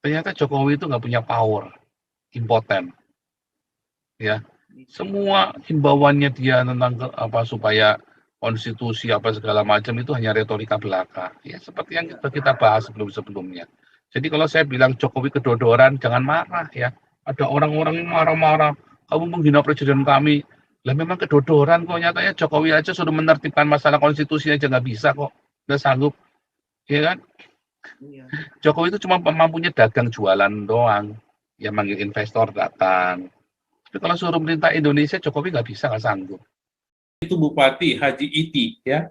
Ternyata Jokowi itu nggak punya power, impoten, ya. Semua himbauannya dia tentang supaya konstitusi apa segala macam itu hanya retorika belaka. Ya seperti yang kita bahas sebelum-sebelumnya. Jadi kalau saya bilang Jokowi kedodoran, jangan marah ya. Ada orang-orang yang marah-marah, kamu menghina presiden kami. Lah memang kedodoran kok, nyatanya Jokowi aja sudah menertibkan masalah konstitusi aja nggak bisa kok, nggak sanggup, ya kan? Jokowi itu cuma mampunya dagang jualan doang, ya manggil investor datang. Tapi kalau suruh perintah Indonesia, Jokowi nggak bisa, nggak sanggup. Itu Bupati Haji Iti, ya,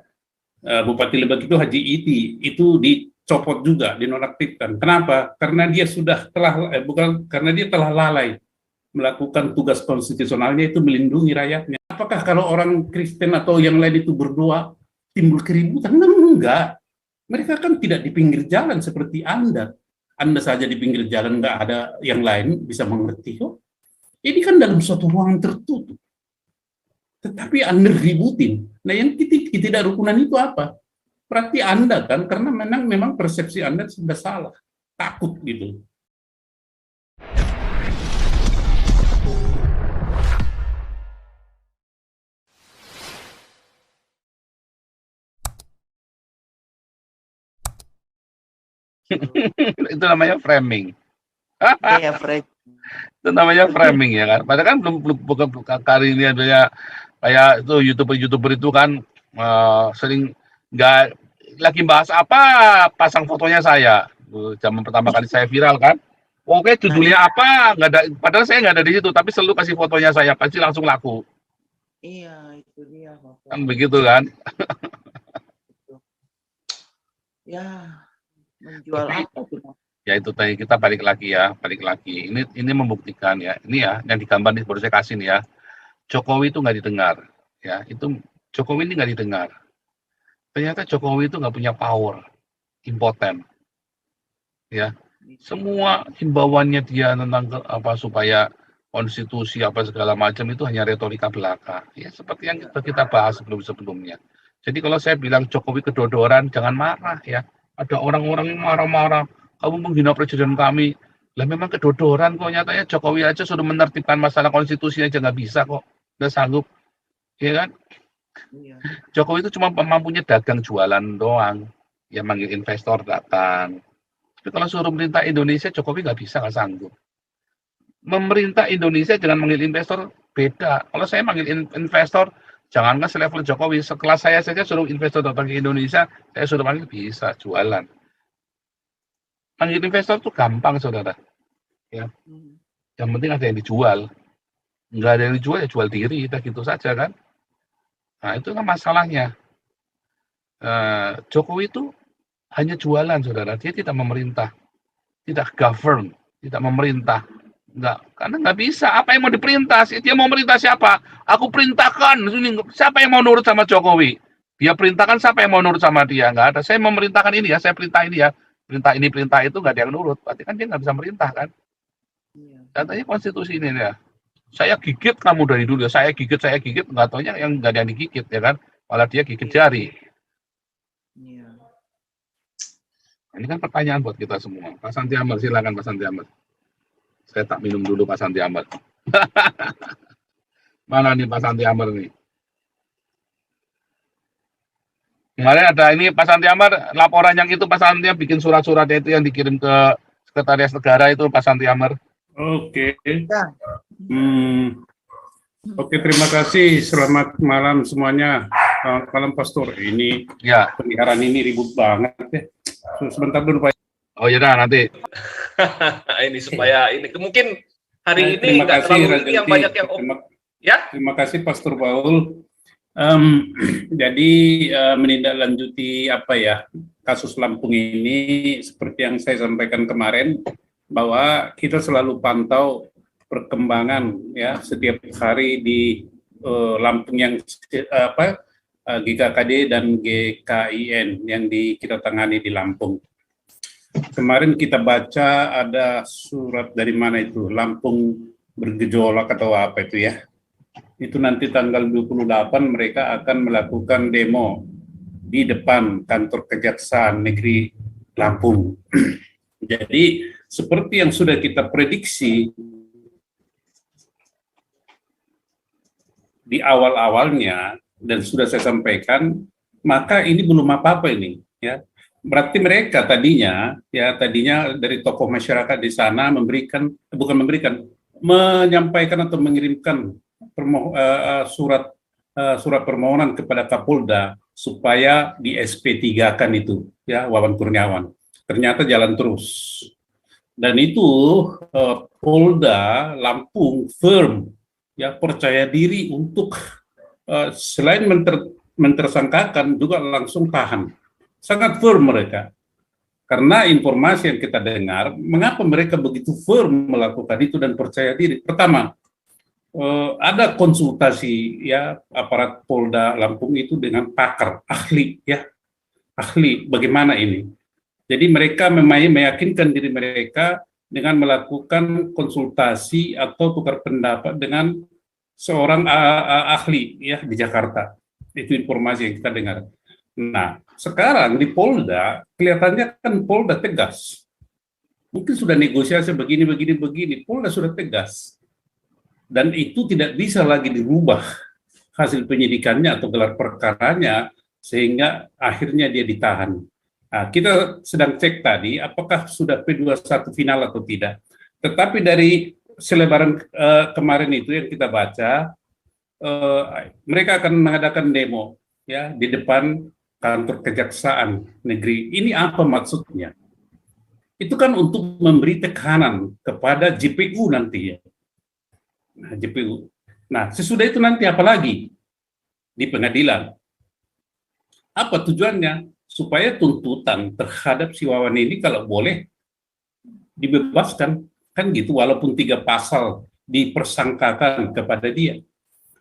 Bupati Lebak itu Haji Iti, itu dicopot juga, dinonaktifkan. Kenapa? Karena dia karena dia telah lalai melakukan tugas konstitusionalnya, itu melindungi rakyatnya. Apakah kalau orang Kristen atau yang lain itu berdoa timbul keributan? Enggak. Mereka kan tidak di pinggir jalan seperti Anda. Anda saja di pinggir jalan, nggak ada yang lain bisa mengerti kok. Ini kan dalam suatu ruangan tertutup. Tetapi Anda ributin. Nah, yang ketidakrukunan itu apa? Berarti Anda kan, karena memang persepsi Anda sudah salah. Takut gitu. Itu namanya framing. Iya, Fred. Itu namanya framing ya kan. Padahal kan bukan kali ini adanya kayak itu youtuber itu kan sering nggak lagi bahas apa, pasang fotonya saya. Zaman pertama kali saya viral kan. Oke, judulnya apa? Nggak ada, padahal saya nggak ada di situ, tapi selalu kasih fotonya saya, pasti langsung laku. Iya, itu dia. Kan begitu kan? Ya, menjual apa tuh? Ya itu tadi kita balik lagi. Ini membuktikan ya. Ini ya yang digambar nih, baru saya kasih nih ya. Jokowi itu nggak didengar, ya. Itu Jokowi ini nggak didengar. Ternyata Jokowi itu nggak punya power, impoten, ya. Semua himbauannya dia tentang supaya konstitusi apa segala macam itu hanya retorika belaka. Ya seperti yang kita bahas sebelum-sebelumnya. Jadi kalau saya bilang Jokowi kedodoran, jangan marah ya. Ada orang-orang yang marah-marah, kamu menghina presiden kami. Lah memang kedodoran kok, nyatanya Jokowi aja sudah menertibkan masalah konstitusi aja nggak bisa kok, nggak sanggup, ya kan? Jokowi itu cuma mampunya dagang jualan doang, ya manggil investor datang. Tapi kalau suruh perintah Indonesia, Jokowi nggak bisa, nggak sanggup. Memerintah Indonesia jangan manggil investor, beda. Kalau saya manggil investor, jangankan selevel Jokowi, sekelas saya saja suruh investor datang ke Indonesia, saya suruh manggil bisa, jualan. Manggil investor tuh gampang, saudara. Ya. Yang penting ada yang dijual. Nggak ada yang dijual, ya jual diri, kita gitu saja kan. Nah, itu kan masalahnya. Jokowi itu hanya jualan, saudara. Dia tidak memerintah, tidak govern, tidak memerintah. Enggak, karena nggak bisa. Apa yang mau diperintah? Dia mau merintah siapa? Aku perintahkan. Siapa yang mau nurut sama Jokowi? Dia perintahkan, siapa yang mau nurut sama dia? Nggak ada. Saya mau memerintahkan ini ya, saya perintah ini ya. Perintah ini, perintah itu, nggak ada yang nurut. Berarti kan dia nggak bisa merintah kan? Katanya konstitusi ini ya. Saya gigit kamu dari dulu. Saya gigit. Nggak taunya yang nggak ada yang digigit ya kan? Malah dia gigit jari. Ini kan pertanyaan buat kita semua. Pak Santi Ahmad, silakan Pak Santi Ahmad. Saya tak minum dulu Pak Santi Ahmad. Mana nih Pak Santi Ahmad nih? Kemarin ada ini Pak Santi Ahmad, laporan yang itu Pak Santi bikin surat-suratnya itu yang dikirim ke Sekretaris Negara itu Pak Santi Ahmad. Oke. Oke, terima kasih. Selamat malam semuanya. Selamat malam Pastor. Ini ya, peliharaan ini ribut banget ya. Sebentar dulu Pak. Oh ya nanti. Ini supaya ini mungkin hari ini nggak terlalu ini yang banyak yang ya. Terima kasih Pastor Paul. Jadi menindaklanjuti kasus Lampung ini seperti yang saya sampaikan kemarin bahwa kita selalu pantau perkembangan ya setiap hari di Lampung yang GKKD dan GKIN yang kita tangani di Lampung. Kemarin kita baca ada surat dari mana itu, Lampung bergejolak atau apa itu ya. Itu nanti tanggal 28 mereka akan melakukan demo di depan kantor Kejaksaan Negeri Lampung. Jadi seperti yang sudah kita prediksi di awal-awalnya dan sudah saya sampaikan, maka ini belum apa-apa ini, ya. Berarti mereka tadinya dari tokoh masyarakat di sana menyampaikan atau mengirimkan surat permohonan kepada Kapolda supaya di SP3-kan itu, ya, Wawan Kurniawan. Ternyata jalan terus. Dan itu Polda Lampung firm, ya, percaya diri untuk selain mentersangkakan juga langsung tahan. Sangat firm mereka. Karena informasi yang kita dengar, mengapa mereka begitu firm melakukan itu dan percaya diri? Pertama, ada konsultasi, ya, aparat Polda Lampung itu dengan pakar, ahli, ya, ahli bagaimana ini. Jadi mereka meyakinkan diri mereka dengan melakukan konsultasi atau tukar pendapat dengan seorang ahli, ya, di Jakarta. Itu informasi yang kita dengar. Nah, sekarang di Polda kelihatannya kan Polda tegas. Mungkin sudah negosiasi begini, Polda sudah tegas. Dan itu tidak bisa lagi dirubah hasil penyidikannya atau gelar perkaranya sehingga akhirnya dia ditahan. Nah, kita sedang cek tadi apakah sudah P21 final atau tidak. Tetapi dari selebaran kemarin itu yang kita baca, mereka akan mengadakan demo, ya, di depan kantor kejaksaan negeri. Ini apa maksudnya? Itu kan untuk memberi tekanan kepada JPU nanti, ya. Nah, JPU. Nah, sesudah itu nanti apa lagi? Di pengadilan. Apa tujuannya? Supaya tuntutan terhadap si Wawan ini kalau boleh dibebaskan, kan gitu, walaupun 3 pasal dipersangkakan kepada dia.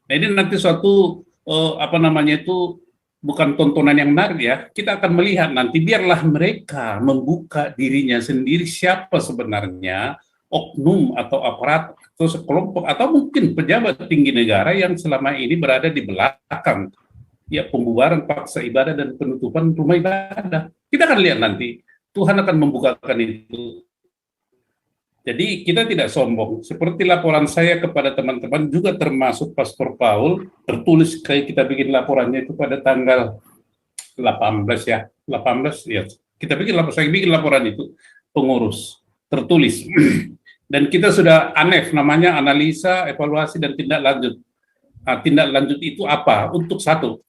Nah, ini nanti suatu bukan tontonan yang menarik, ya. Kita akan melihat nanti, biarlah mereka membuka dirinya sendiri siapa sebenarnya oknum atau aparat atau sekelompok atau mungkin pejabat tinggi negara yang selama ini berada di belakang, ya, pembubaran paksa ibadah dan penutupan rumah ibadah. Kita akan lihat nanti, Tuhan akan membukakan itu. Jadi kita tidak sombong. Seperti laporan saya kepada teman-teman juga termasuk Pastor Paul, tertulis kayak kita bikin laporannya itu pada tanggal 18, ya. 18, ya. Saya bikin laporan itu pengurus, tertulis. Dan kita sudah ANEF, namanya analisa, evaluasi, dan tindak lanjut. Nah, tindak lanjut itu apa? Untuk satu,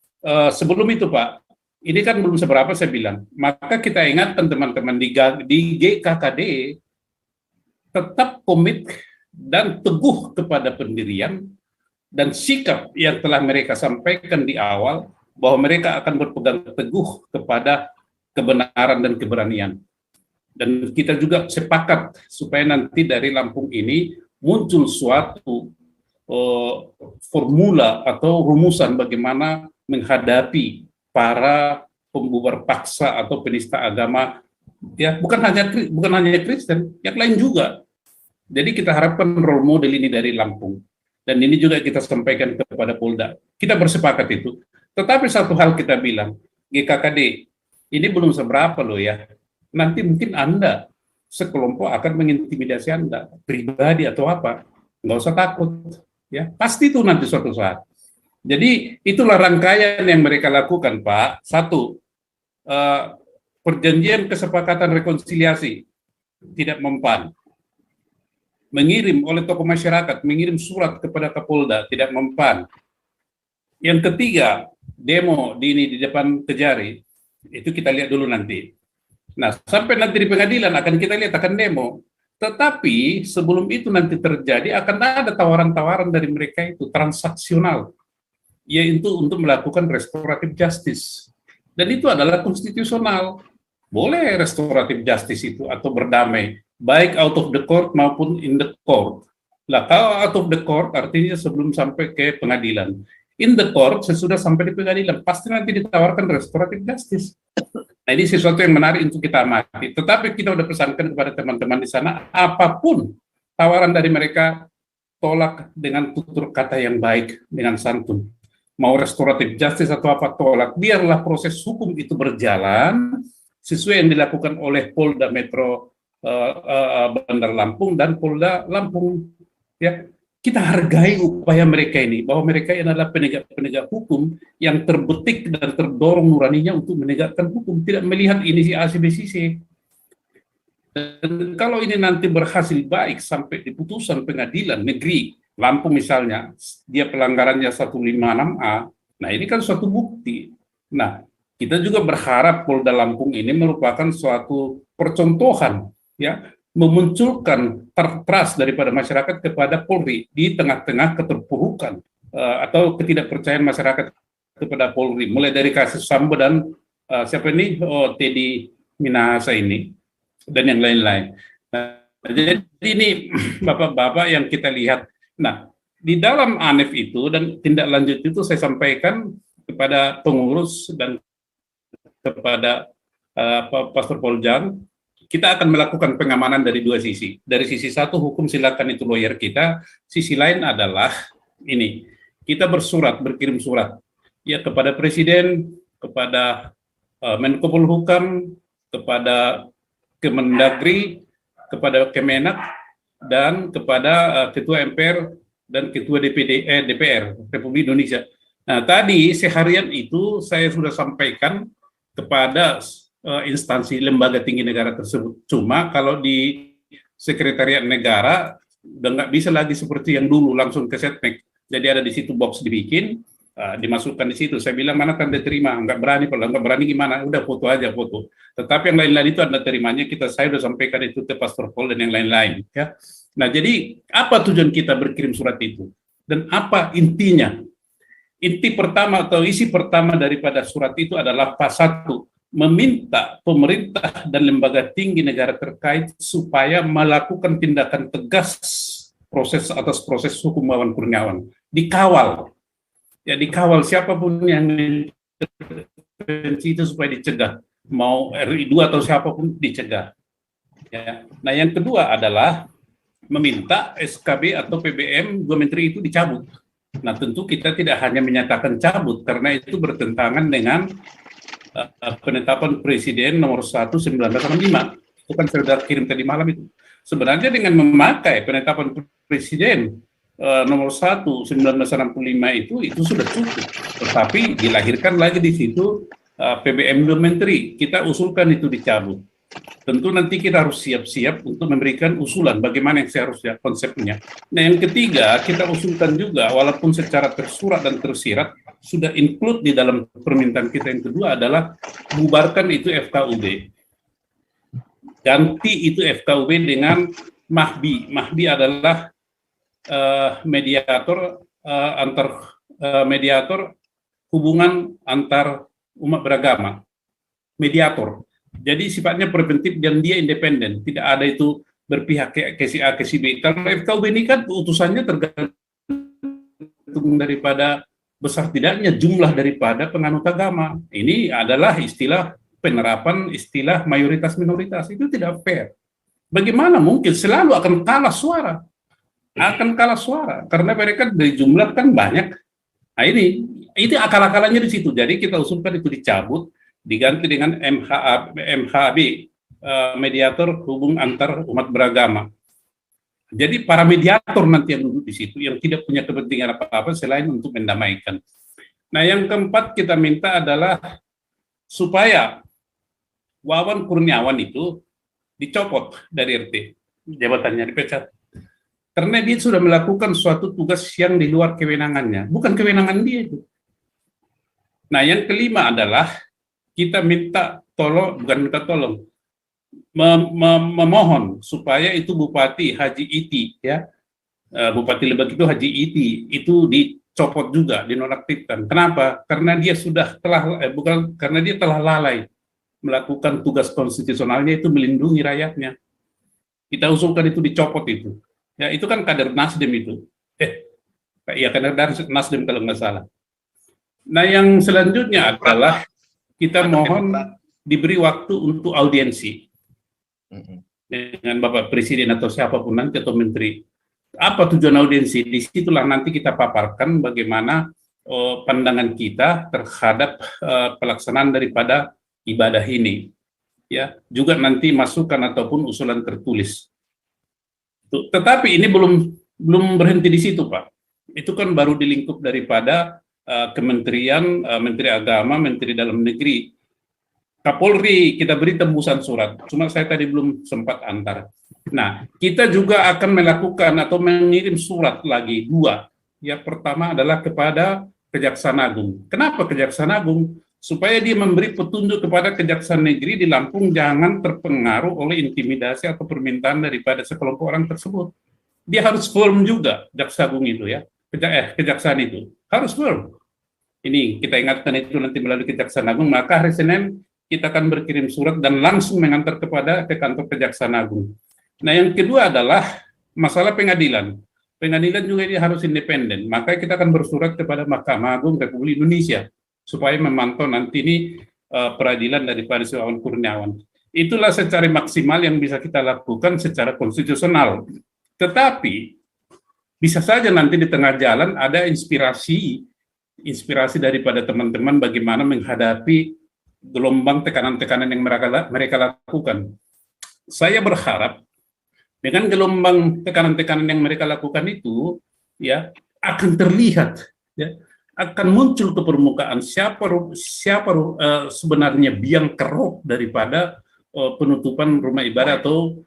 sebelum itu Pak, ini kan belum seberapa saya bilang, maka kita ingatkan teman-teman di GKKD tetap komit dan teguh kepada pendirian dan sikap yang telah mereka sampaikan di awal, bahwa mereka akan berpegang teguh kepada kebenaran dan keberanian. Dan kita juga sepakat supaya nanti dari Lampung ini muncul suatu formula atau rumusan bagaimana menghadapi para pembubar paksa atau penista agama, ya, bukan hanya Kristen, yang lain juga. Jadi kita harapkan role model ini dari Lampung, dan ini juga kita sampaikan kepada Polda. Kita bersepakat itu. Tetapi satu hal kita bilang, GKKD ini belum seberapa loh, ya. Nanti mungkin Anda sekelompok akan mengintimidasi Anda pribadi atau apa, nggak usah takut, ya, pasti itu nanti suatu saat. Jadi itulah rangkaian yang mereka lakukan, Pak. Satu, perjanjian kesepakatan rekonsiliasi tidak mempan. Mengirim oleh tokoh masyarakat, mengirim surat kepada Kapolda tidak mempan. Yang ketiga, demo di depan Kejari, itu kita lihat dulu nanti. Nah, sampai nanti di pengadilan akan kita lihat akan demo. Tetapi sebelum itu nanti terjadi akan ada tawaran-tawaran dari mereka itu transaksional, yaitu untuk melakukan restoratif justice. Dan itu adalah konstitusional. Boleh restoratif justice itu atau berdamai, baik out of the court maupun in the court. Lah, kalau out of the court artinya sebelum sampai ke pengadilan. In the court, sesudah sampai di pengadilan, pasti nanti ditawarkan restoratif justice. Nah, ini sesuatu yang menarik untuk kita amati. Tetapi kita sudah pesankan kepada teman-teman di sana, apapun tawaran dari mereka, tolak dengan tutur kata yang baik, dengan santun. Mau restoratif justice atau apa, tolak. Biarlah proses hukum itu berjalan sesuai yang dilakukan oleh Polda Metro Bandar Lampung dan Polda Lampung. Ya, kita hargai upaya mereka ini, bahwa mereka ini adalah penegak hukum yang terbetik dan terdorong nuraninya untuk menegakkan hukum, tidak melihat ini si A, si B, si C. Dan kalau ini nanti berhasil baik sampai di putusan pengadilan negeri Lampung misalnya, dia pelanggarannya 156A, nah ini kan suatu bukti. Nah, kita juga berharap Polda Lampung ini merupakan suatu percontohan, ya, memunculkan trust daripada masyarakat kepada Polri di tengah-tengah keterpurukan atau ketidakpercayaan masyarakat kepada Polri, mulai dari kasus Sambo dan siapa ini, Teddy Minahasa ini, dan yang lain-lain. Nah, jadi ini bapak-bapak yang kita lihat. Nah, di dalam ANEF itu dan tindak lanjut itu saya sampaikan kepada pengurus dan kepada Pastor Poljang, kita akan melakukan pengamanan dari dua sisi. Dari sisi satu, hukum silakan itu lawyer kita. Sisi lain adalah ini, kita berkirim surat ya kepada Presiden, kepada Menko Polhukam, kepada Kemendagri, kepada Kemenak, dan kepada Ketua MPR dan Ketua DPR Republik Indonesia. Nah, tadi seharian itu saya sudah sampaikan kepada instansi lembaga tinggi negara tersebut. Cuma kalau di Sekretariat Negara udah nggak bisa lagi seperti yang dulu langsung ke Setnek. Jadi ada di situ box dibikin, dimasukkan di situ. Saya bilang mana tanda terima, nggak berani, kalau nggak berani gimana? Udah foto aja foto. Tetapi yang lain-lain itu ada terimanya, saya sudah sampaikan itu ke Pastor Paul dan yang lain-lain. Ya. Nah, jadi apa tujuan kita berkirim surat itu? Dan apa intinya? Inti pertama atau isi pertama daripada surat itu adalah pasal 1, meminta pemerintah dan lembaga tinggi negara terkait supaya melakukan tindakan tegas atas proses hukum Wawan Kurniawan. Dikawal. Ya, dikawal siapapun yang intervensi itu supaya dicegah. Mau RI 2 atau siapapun dicegah. Ya. Nah, yang kedua adalah meminta SKB atau PBM 2 menteri itu dicabut. Nah, tentu kita tidak hanya menyatakan cabut, karena itu bertentangan dengan penetapan Presiden nomor 1 1965. Itu kan saya sudah kirim tadi malam itu. Sebenarnya dengan memakai penetapan Presiden nomor 1 1965 itu sudah cukup. Tetapi dilahirkan lagi di situ PBM 2 menteri. Kita usulkan itu dicabut. Tentu nanti kita harus siap-siap untuk memberikan usulan bagaimana yang seharusnya konsepnya. Nah, yang ketiga, kita usulkan juga, walaupun secara tersurat dan tersirat, sudah include di dalam permintaan kita yang kedua adalah bubarkan itu FKUB. Ganti itu FKUB dengan MAHBI. MAHBI adalah mediator hubungan antar umat beragama. Mediator. Jadi sifatnya preventif dan dia independen, tidak ada itu berpihak ke si A ke si B. Kalau FKUB ini kan utusannya tergantung daripada besar tidaknya jumlah daripada penganut agama. Ini adalah istilah penerapan istilah mayoritas minoritas, itu tidak fair. Bagaimana mungkin selalu akan kalah suara? Akan kalah suara karena mereka dari jumlah kan banyak. Nah, itu akal-akalannya di situ. Jadi kita usulkan itu dicabut, diganti dengan MHB, mediator hubung antar umat beragama. Jadi para mediator nanti yang duduk di situ, yang tidak punya kepentingan apa-apa selain untuk mendamaikan. Nah, yang keempat kita minta adalah supaya Wawan Kurniawan itu dicopot dari RT, jabatannya dipecat. Karena dia sudah melakukan suatu tugas yang di luar kewenangannya, bukan kewenangan dia itu. Nah, yang kelima adalah kita minta memohon supaya itu Bupati Haji Iti, ya, Bupati Lebak itu Haji Iti itu dicopot juga, dinonaktifkan. Kenapa? Karena dia karena dia telah lalai melakukan tugas konstitusionalnya, itu melindungi rakyatnya. Kita usulkan itu dicopot itu. Ya, itu kan kader Nasdem itu. Kader Nasdem kalau nggak salah. Nah, yang selanjutnya adalah kita mohon diberi waktu untuk audiensi dengan Bapak Presiden atau siapapun nanti atau Menteri. Apa tujuan audiensi? Disitulah nanti kita paparkan bagaimana pandangan kita terhadap pelaksanaan daripada ibadah ini. ya, juga nanti masukan ataupun usulan tertulis. Tetapi ini belum berhenti di situ, Pak. Itu kan baru di lingkup daripada Kementerian, Menteri Agama, Menteri Dalam Negeri. Kapolri kita beri tembusan surat, cuma saya tadi belum sempat antar. Nah, kita juga akan melakukan atau mengirim surat lagi 2. Ya, pertama adalah kepada Kejaksaan Agung. Kenapa Kejaksaan Agung? Supaya dia memberi petunjuk kepada Kejaksaan Negeri di Lampung jangan terpengaruh oleh intimidasi atau permintaan daripada sekelompok orang tersebut. Dia harus firm juga, Jaksa Agung itu ya, Kejaksaan itu harus firm. Ini kita ingatkan itu nanti melalui Kejaksaan Agung, maka hari Senin kita akan berkirim surat dan langsung mengantar ke kantor Kejaksaan Agung. Nah, yang kedua adalah masalah pengadilan. Pengadilan juga ini harus independen, maka kita akan bersurat kepada Mahkamah Agung Republik Indonesia supaya memantau nanti ini peradilan daripada si Wawan Kurniawan. Itulah secara maksimal yang bisa kita lakukan secara konstitusional. Tetapi bisa saja nanti di tengah jalan ada inspirasi daripada teman-teman bagaimana menghadapi gelombang tekanan-tekanan yang mereka lakukan. Saya berharap dengan gelombang tekanan-tekanan yang mereka lakukan itu, ya, akan terlihat, ya, akan muncul ke permukaan siapa sebenarnya biang kerok daripada penutupan rumah ibadah atau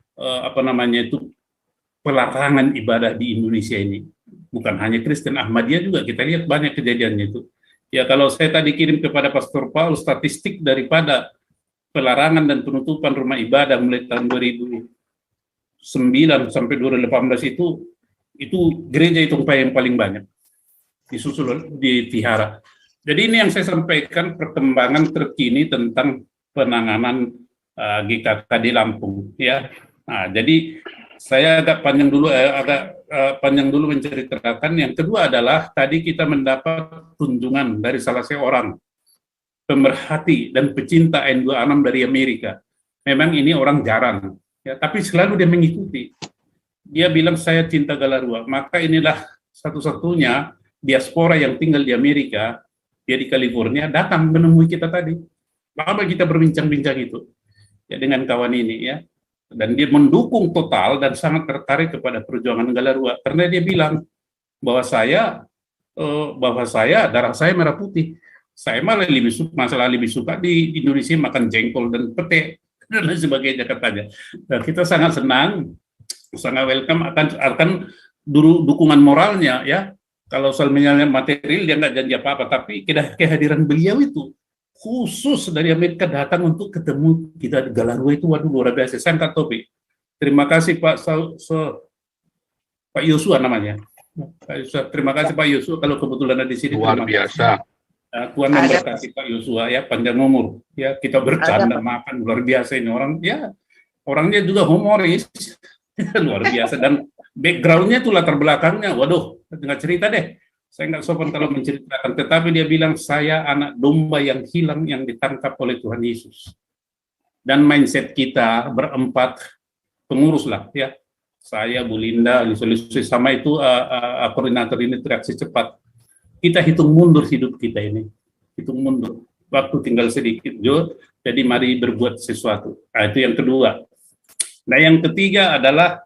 pelarangan ibadah di Indonesia ini. Bukan hanya Kristen, Ahmadiyah juga kita lihat banyak kejadiannya itu. Ya, kalau saya tadi kirim kepada Pastor Paul statistik daripada pelarangan dan penutupan rumah ibadah mulai tahun 2009 sampai 2018 itu gereja itu yang paling banyak disusul dipelihara. Jadi ini yang saya sampaikan perkembangan terkini tentang penanganan GKK di Lampung, ya. Nah, jadi saya agak panjang dulu menceritakan. Yang kedua adalah tadi kita mendapat kunjungan dari salah seorang pemerhati dan pecinta N26 dari Amerika. Memang ini orang jarang, ya, tapi selalu dia mengikuti. Dia bilang saya cinta Galarua, maka inilah satu-satunya diaspora yang tinggal di Amerika, dia di California, datang menemui kita tadi. Lama kita berbincang-bincang itu ya dengan kawan ini, ya. Dan dia mendukung total dan sangat tertarik kepada perjuangan Galarua karena dia bilang bahwa saya darah saya merah putih. Saya malah lebih suka di Indonesia makan jengkol dan pete dan lain sebagainya katanya. Dan kita sangat senang, sangat welcome akan dukungan moralnya, ya. Kalau soal material dia nggak janji apa-apa, tapi kehadiran beliau itu khusus dari Amerika datang untuk ketemu kita di Galarua itu, waduh luar biasa. Saya angkat topi. Terima kasih Pak Yosua namanya. Terima kasih Pak Yosua kalau kebetulan ada di sini. Luar biasa. Tuhan memberkati Pak Yosua, ya, panjang umur. Ya, kita bercanda makan luar biasa ini orang, ya. Orangnya juga humoris. Luar biasa dan backgroundnya tuh latar belakangnya. Waduh, nggak cerita deh. Saya nggak sopan kalau menceritakan, tetapi dia bilang saya anak domba yang hilang yang ditangkap oleh Tuhan Yesus. Dan mindset kita berempat pengurus lah, ya. Saya, Bu Linda, Liso sama itu koordinator ini reaksi cepat. Kita hitung mundur hidup kita ini, hitung mundur. Waktu tinggal sedikit, Jo. Jadi mari berbuat sesuatu. Nah, itu yang kedua. Nah, yang ketiga adalah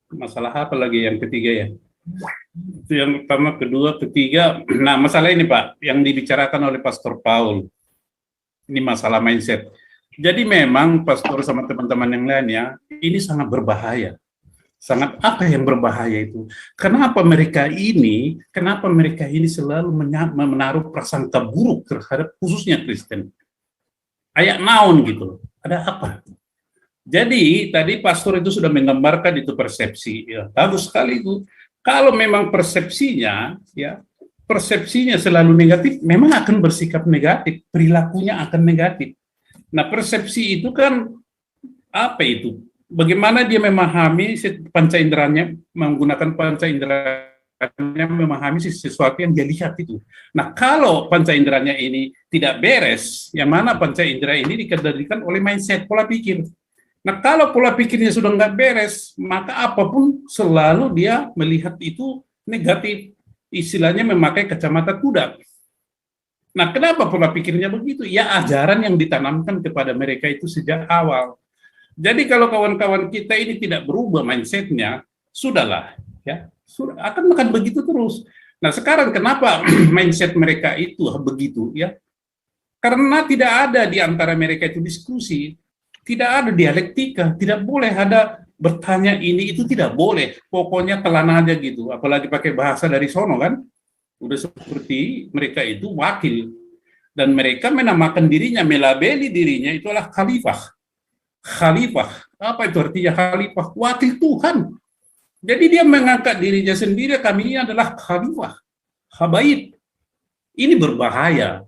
masalah apa lagi yang ketiga ya? Itu yang pertama, kedua, ketiga. Nah, masalah ini Pak, yang dibicarakan oleh Pastor Paul. Ini masalah mindset. Jadi memang Pastor sama teman-teman yang lainnya, ini sangat berbahaya. Sangat apa yang berbahaya itu? Kenapa mereka ini selalu menaruh prasangka buruk terhadap khususnya Kristen? Ayak naon gitu. Ada apa? Jadi tadi Pastor itu sudah menggambarkan itu persepsi. Ya, bagus sekali itu. Kalau memang persepsinya selalu negatif, memang akan bersikap negatif, perilakunya akan negatif. Nah, persepsi itu kan apa itu? Bagaimana dia memahami panca inderanya, menggunakan panca inderanya memahami sesuatu yang dia lihat itu. Nah, kalau panca inderanya ini tidak beres, yang mana panca indera ini dikendalikan oleh mindset, pola pikir. Nah, kalau pola pikirnya sudah nggak beres, maka apapun selalu dia melihat itu negatif. Istilahnya memakai kacamata kuda. Nah, kenapa pola pikirnya begitu? Ya, ajaran yang ditanamkan kepada mereka itu sejak awal. Jadi kalau kawan-kawan kita ini tidak berubah mindsetnya, sudahlah, ya, akan begitu terus. Nah, sekarang kenapa mindset mereka itu begitu, ya? Karena tidak ada di antara mereka itu diskusi, tidak ada dialektika, tidak boleh ada bertanya ini itu, tidak boleh. Pokoknya telan aja gitu, apalagi pakai bahasa dari sono kan. Udah seperti mereka itu wakil, dan mereka menamakan dirinya, melabeli dirinya itu adalah khalifah. Khalifah, apa itu artinya khalifah? Wakil Tuhan. Jadi dia mengangkat dirinya sendiri, kami ini adalah khalifah, habaib. Ini berbahaya.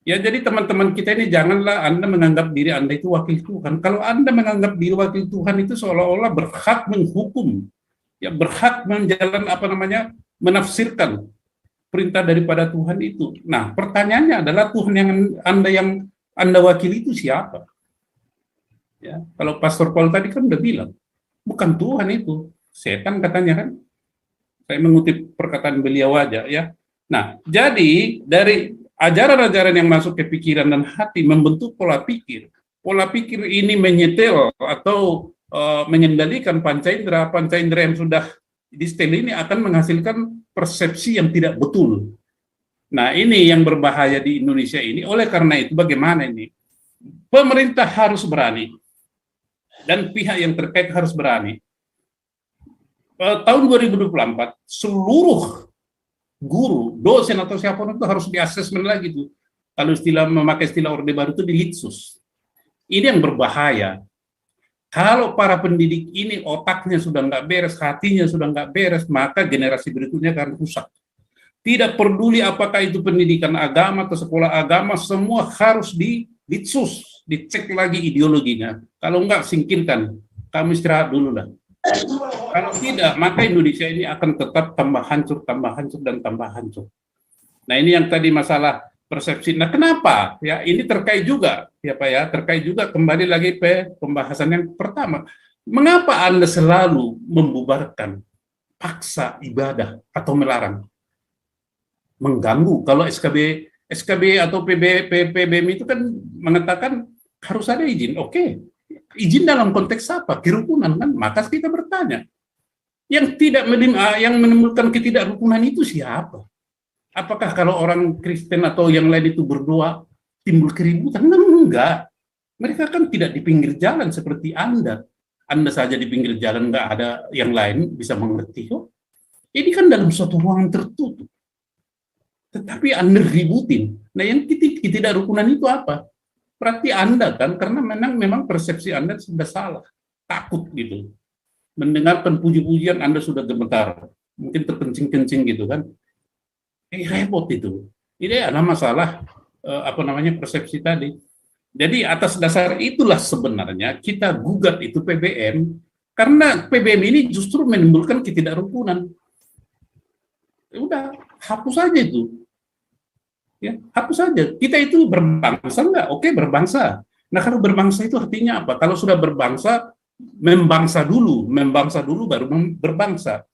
Ya, jadi teman-teman kita ini janganlah Anda menganggap diri Anda itu wakil Tuhan. Kalau Anda menganggap diri wakil Tuhan itu seolah-olah berhak menghukum, ya berhak menafsirkan perintah daripada Tuhan itu. Nah, pertanyaannya adalah Tuhan yang Anda wakili itu siapa? Ya, kalau Pastor Paul tadi kan udah bilang, bukan Tuhan itu, setan katanya kan. Saya mengutip perkataan beliau aja ya. Nah, jadi dari ajaran-ajaran yang masuk ke pikiran dan hati membentuk pola pikir. Pola pikir ini menyetel atau mengendalikan panca indera yang sudah di-setel ini akan menghasilkan persepsi yang tidak betul. Nah, ini yang berbahaya di Indonesia ini. Oleh karena itu, bagaimana ini? Pemerintah harus berani dan pihak yang terkait harus berani. Tahun 2024, seluruh guru, dosen atau siapapun itu harus di-assessment lagi tuh. Kalau memakai istilah Orde Baru itu dilitsus. Ini yang berbahaya. Kalau para pendidik ini otaknya sudah nggak beres, hatinya sudah nggak beres, maka generasi berikutnya akan rusak. Tidak peduli apakah itu pendidikan agama atau sekolah agama, semua harus dilitsus, dicek lagi ideologinya. Kalau nggak, singkirkan. Kamu istirahat dulu lah. Kalau tidak, maka Indonesia ini akan tetap tambah hancur, dan tambah hancur. Nah, ini yang tadi masalah persepsi. Nah, kenapa? Ya, ini terkait juga, ya Pak ya, terkait juga kembali lagi ke pembahasan yang pertama. Mengapa Anda selalu membubarkan, paksa ibadah atau melarang? Mengganggu. Kalau SKB atau PBM itu kan mengatakan harus ada izin. Oke. Izin dalam konteks apa? Kerukunan kan? Maka kita bertanya. Yang menimbulkan ketidakrukunan itu siapa? Apakah kalau orang Kristen atau yang lain itu berdoa timbul keributan? Enggak. Mereka kan tidak di pinggir jalan seperti Anda. Anda saja di pinggir jalan, nggak ada yang lain bisa mengerti kok. Ini kan dalam suatu ruangan tertutup. Tetapi Anda ributin. Nah, yang ketidakrukunan itu apa? Berarti Anda kan, karena memang persepsi Anda sudah salah. Takut gitu. Mendengarkan puji-pujian Anda sudah gemetar. Mungkin terkencing-kencing gitu kan. Repot itu. Ini ada masalah persepsi tadi. Jadi atas dasar itulah sebenarnya kita gugat itu PBM, karena PBM ini justru menimbulkan ketidakrukunan. Udah, hapus saja itu. Ya, hapus saja. Kita itu berbangsa enggak? Oke, berbangsa. Nah, kalau berbangsa itu artinya apa? Kalau sudah berbangsa, membangsa dulu baru berbangsa.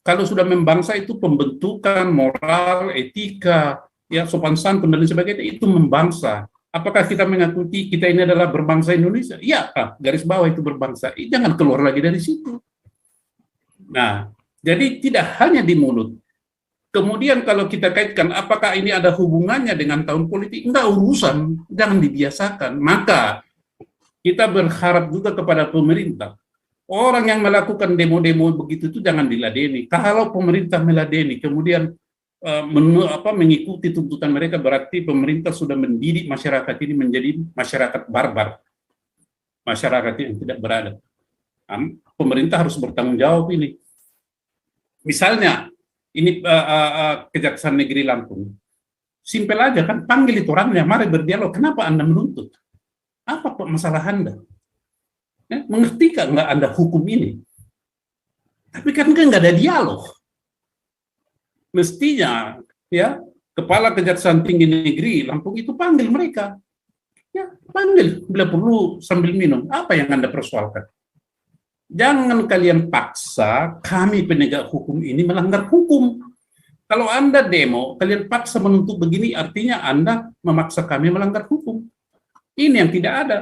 Kalau sudah membangsa itu pembentukan moral, etika, ya sopan santun dan sebagainya, itu membangsa. Apakah kita mengakui kita ini adalah berbangsa Indonesia? Iya, garis bawah itu berbangsa. Jangan keluar lagi dari situ. Nah, jadi tidak hanya di mulut. Kemudian kalau kita kaitkan apakah ini ada hubungannya dengan tahun politik? Enggak urusan, jangan dibiasakan. Maka kita berharap juga kepada pemerintah. Orang yang melakukan demo-demo begitu itu jangan diladeni. Kalau pemerintah meladeni, kemudian mengikuti tuntutan mereka, berarti pemerintah sudah mendidik masyarakat ini menjadi masyarakat barbar, masyarakat yang tidak beradab. Pemerintah harus bertanggung jawab ini. Misalnya, ini Kejaksaan Negeri Lampung, simpel aja kan, panggil itu orangnya, mari berdialog. Kenapa Anda menuntut? Apa masalah Anda? Ya, mengerti nggak Anda hukum ini? Tapi kan nggak ada dialog. Mestinya ya Kepala Kejaksaan Tinggi Negeri Lampung itu panggil mereka. Ya, panggil bila perlu sambil minum. Apa yang Anda persoalkan? Jangan kalian paksa kami penegak hukum ini melanggar hukum. Kalau Anda demo, kalian paksa menuntut begini, artinya Anda memaksa kami melanggar hukum. Ini yang tidak ada.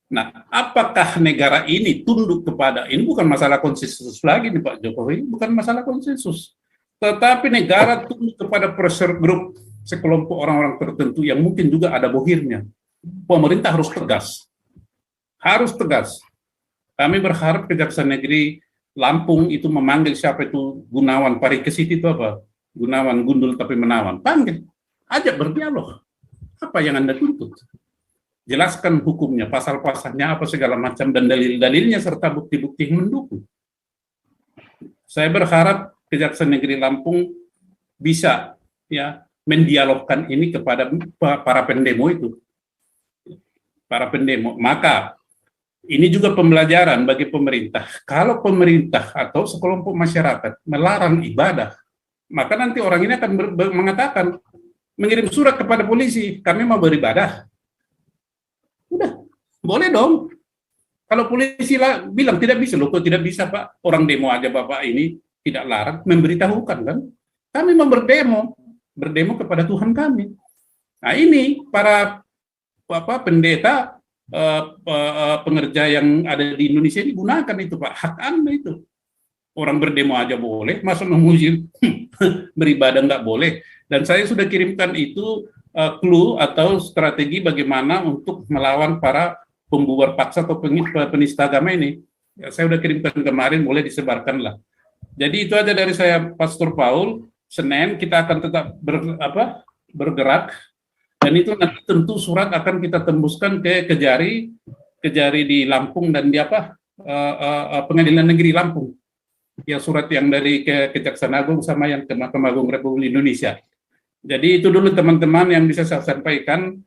Nah, apakah negara ini tunduk kepada, ini bukan masalah konsensus lagi nih Pak Jokowi, bukan masalah konsensus. Tetapi negara tunduk kepada pressure group, sekelompok orang-orang tertentu yang mungkin juga ada bohirnya. Pemerintah harus tegas. Harus tegas. Kami berharap Kejaksaan Negeri Lampung itu memanggil siapa itu Gunawan Parikesit itu apa? Gunawan gundul tapi menawan. Panggil, ajak berdialog. Apa yang Anda tuntut? Jelaskan hukumnya, pasal-pasalnya apa segala macam dan dalil-dalilnya serta bukti-bukti yang mendukung. Saya berharap Kejaksaan Negeri Lampung bisa ya mendialogkan ini kepada para pendemo itu. Para pendemo. Maka ini juga pembelajaran bagi pemerintah. Kalau pemerintah atau sekelompok masyarakat melarang ibadah, maka nanti orang ini akan mengatakan, mengirim surat kepada polisi, kami mau beribadah. Udah, boleh dong. Kalau polisi bilang tidak bisa, loh kok tidak bisa Pak, orang demo aja Bapak ini tidak larang, memberitahukan kan. Kami mau berdemo kepada Tuhan kami. Nah ini para pendeta, pengerja yang ada di Indonesia ini gunakan itu Pak, hak Anda itu. Orang berdemo aja boleh, masa memuji beribadah nggak boleh. Dan saya sudah kirimkan itu clue atau strategi bagaimana untuk melawan para pembubar paksa atau penista agama ini. Ya, saya sudah kirimkan kemarin, boleh disebarkan lah. Jadi itu aja dari saya, Pastor Paul. Senin kita akan tetap bergerak, dan itu nanti tentu surat akan kita tembuskan ke Kejari di Lampung dan di Pengadilan Negeri Lampung. Ya surat yang dari Kejaksaan Agung sama yang ke Mahkamah Agung Republik Indonesia. Jadi itu dulu teman-teman yang bisa saya sampaikan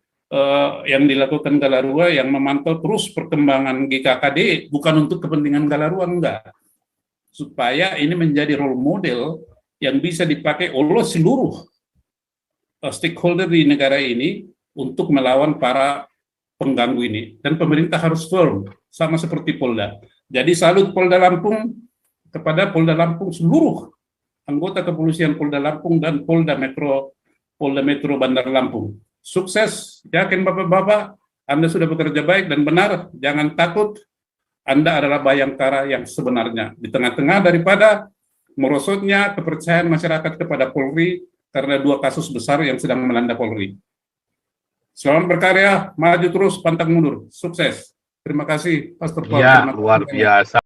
yang dilakukan Galarua, yang memantau terus perkembangan GKKD, bukan untuk kepentingan Galarua, enggak. Supaya ini menjadi role model yang bisa dipakai oleh seluruh stakeholder di negara ini untuk melawan para pengganggu ini. Dan pemerintah harus firm, sama seperti Polda. Jadi salut Polda Lampung kepada Polda Lampung, seluruh anggota kepolisian Polda Lampung dan Polda Metro Bandar Lampung. Sukses, yakin Bapak-Bapak, Anda sudah bekerja baik dan benar, jangan takut, Anda adalah Bayangkara yang sebenarnya. Di tengah-tengah daripada merosotnya kepercayaan masyarakat kepada Polri, karena 2 kasus besar yang sedang melanda Polri. Selamat berkarya, maju terus, pantang mundur, sukses. Terima kasih, Pastor Paul. Ya, luar biasa.